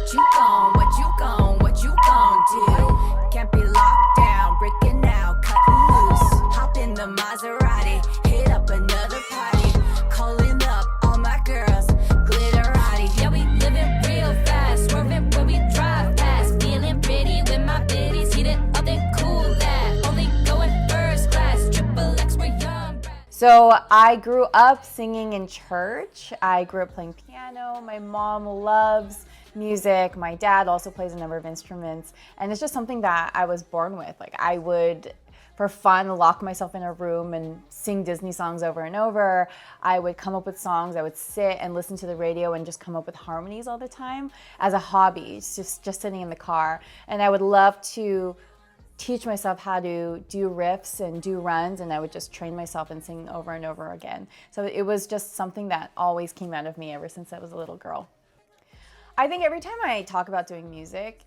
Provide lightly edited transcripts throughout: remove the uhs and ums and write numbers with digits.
what you gon' do? Can't be locked down, breaking out, cutting loose. Hop in the Maserati, hit up another party. Calling up all my girls, Glitterati. Yeah, we living real fast, swerving when we drive past. Feeling pretty with my biddies, heated up and cool that. Only going first class, triple X, we're young. So I grew up singing in church. I grew up playing piano. My mom loves music. My dad also plays a number of instruments. And it's just something that I was born with. Like I would, for fun, lock myself in a room and sing Disney songs over and over. I would come up with songs. I would sit and listen to the radio and just come up with harmonies all the time as a hobby, just sitting in the car. And I would love to teach myself how to do riffs and do runs, and I would just train myself and sing over and over again. So it was just something that always came out of me ever since I was a little girl. I think every time I talk about doing music,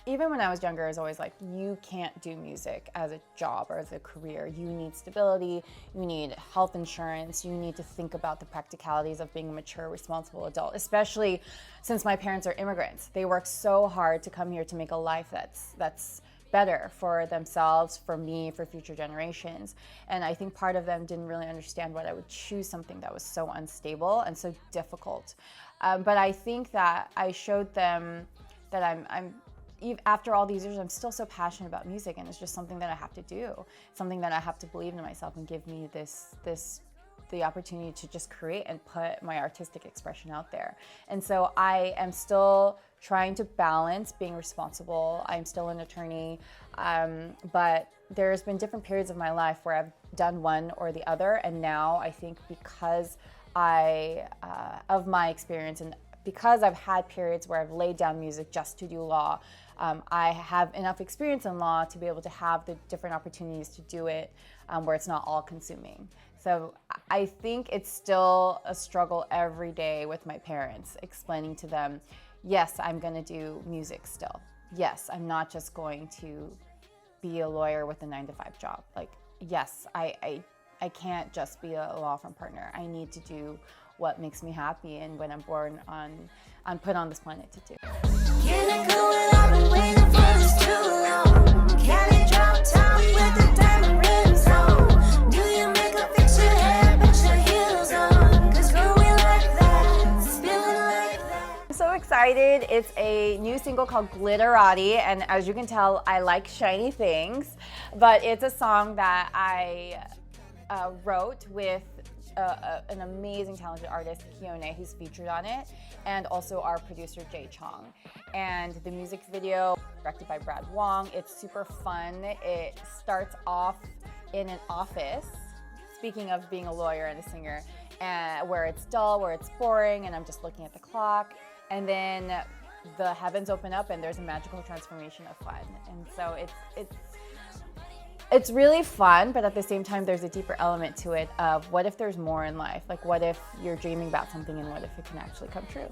even when I was younger, I was always like, you can't do music as a job or as a career. You need stability, you need health insurance, you need to think about the practicalities of being a mature, responsible adult, especially since my parents are immigrants. They work so hard to come here to make a life that's better for themselves, for me, for future generations. And I think part of them didn't really understand why I would choose something that was so unstable and so difficult. But I think that I showed them that after all these years, I'm still so passionate about music, and it's just something that I have to do, something that I have to believe in myself and give me the opportunity to just create and put my artistic expression out there. And so I am still trying to balance being responsible. I'm still an attorney, but there's been different periods of my life where I've done one or the other. And now I think because of my experience and because I've had periods where I've laid down music just to do law, I have enough experience in law to be able to have the different opportunities to do it where it's not all consuming. So I think it's still a struggle every day with my parents, explaining to them, yes, I'm going to do music still. Yes, I'm not just going to be a lawyer with a 9-to-5 job. Like, yes, I can't just be a law firm partner. I need to do what makes me happy and when I'm born on put on this planet to do. Get it going, I've been waiting for this too long. Cali drop top with the diamond rims on. Do you make a fix your hair, put your heels on? 'Cause girl, we like that, spilling like that. I'm so excited. It's a new single called Glitterati, and as you can tell, I like shiny things, but it's a song that I wrote with an amazing talented artist, Kione, who's featured on it, and also our producer, Jay Chong. And the music video, directed by Brad Wong, it's super fun. It starts off in an office, speaking of being a lawyer and a singer, where it's dull, where it's boring, and I'm just looking at the clock. And then the heavens open up and there's a magical transformation of fun. And so it's really fun, but at the same time, there's a deeper element to it of what if there's more in life? Like, what if you're dreaming about something and what if it can actually come true?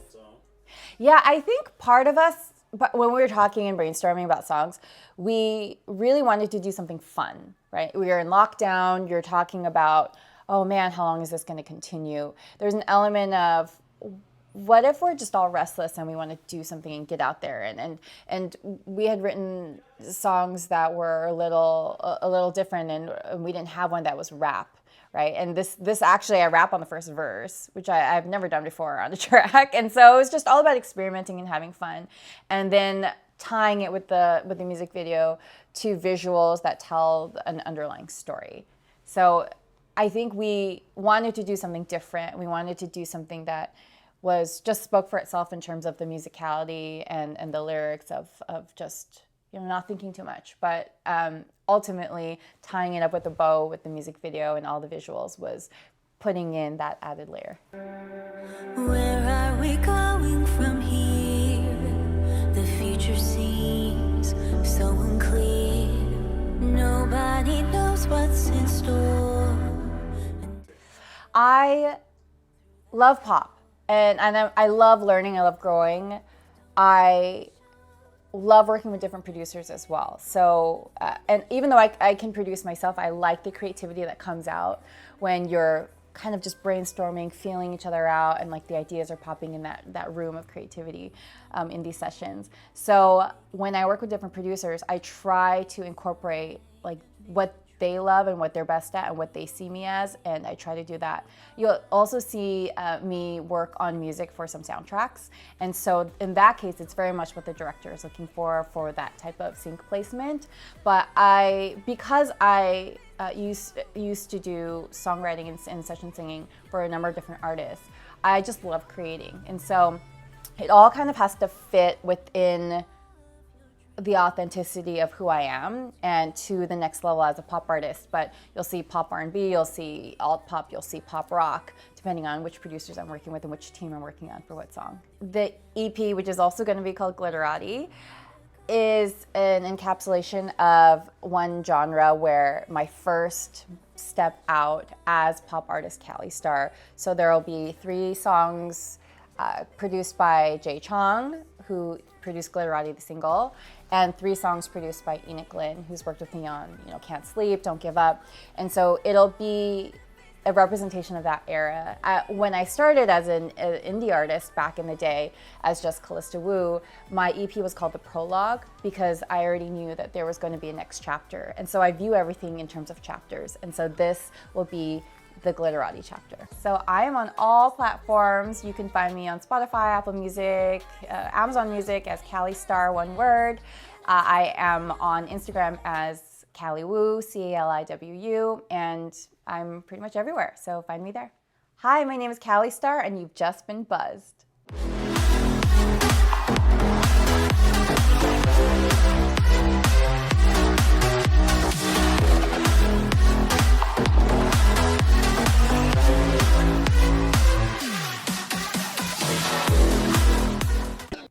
Yeah, I think part of us, but when we were talking and brainstorming about songs, we really wanted to do something fun, right? We were in lockdown. You're talking about, oh man, how long is this going to continue? There's an element of, what if we're just all restless and we want to do something and get out there? And we had written songs that were a little different, and we didn't have one that was rap, right? And this actually, I rap on the first verse, which I've never done before on a track. And so it was just all about experimenting and having fun, and then tying it with the music video to visuals that tell an underlying story. So I think we wanted to do something different. We wanted to do something that was just spoke for itself in terms of the musicality and the lyrics of just, not thinking too much. But ultimately, tying it up with a bow with the music video and all the visuals was putting in that added layer. Where are we going from here? The future seems so unclear. Nobody knows what's in store. I love pop. And I love learning, I love growing. I love working with different producers as well. So, and even though I can produce myself, I like the creativity that comes out when you're kind of just brainstorming, feeling each other out, and like the ideas are popping in that room of creativity in these sessions. So when I work with different producers, I try to incorporate like what they love and what they're best at and what they see me as, and I try to do that. You'll also see me work on music for some soundtracks, and so in that case it's very much what the director is looking for that type of sync placement. But because I used to do songwriting and session singing for a number of different artists, I just love creating, and so it all kind of has to fit within the authenticity of who I am and to the next level as a pop artist. But you'll see pop R&B, you'll see alt pop, you'll see pop rock, depending on which producers I'm working with and which team I'm working on for what song. The EP, which is also going to be called Glitterati, is an encapsulation of one genre where my first step out as pop artist CaliStar. So there will be 3 songs produced by Jay Chong, who produced Glitterati the single, and 3 songs produced by Enoch Lin, who's worked with me on Can't Sleep, Don't Give Up. And so it'll be a representation of that era. When I started as an indie artist back in the day as just Callista Wu, my EP was called The Prologue because I already knew that there was going to be a next chapter. And so I view everything in terms of chapters. And so this will be the Glitterati chapter. So I am on all platforms. You can find me on Spotify, Apple Music, Amazon Music as CaliStar, one word. I am on Instagram as CaliWu, CaliWu, and I'm pretty much everywhere. So find me there. Hi, my name is CaliStar, and you've just been buzzed.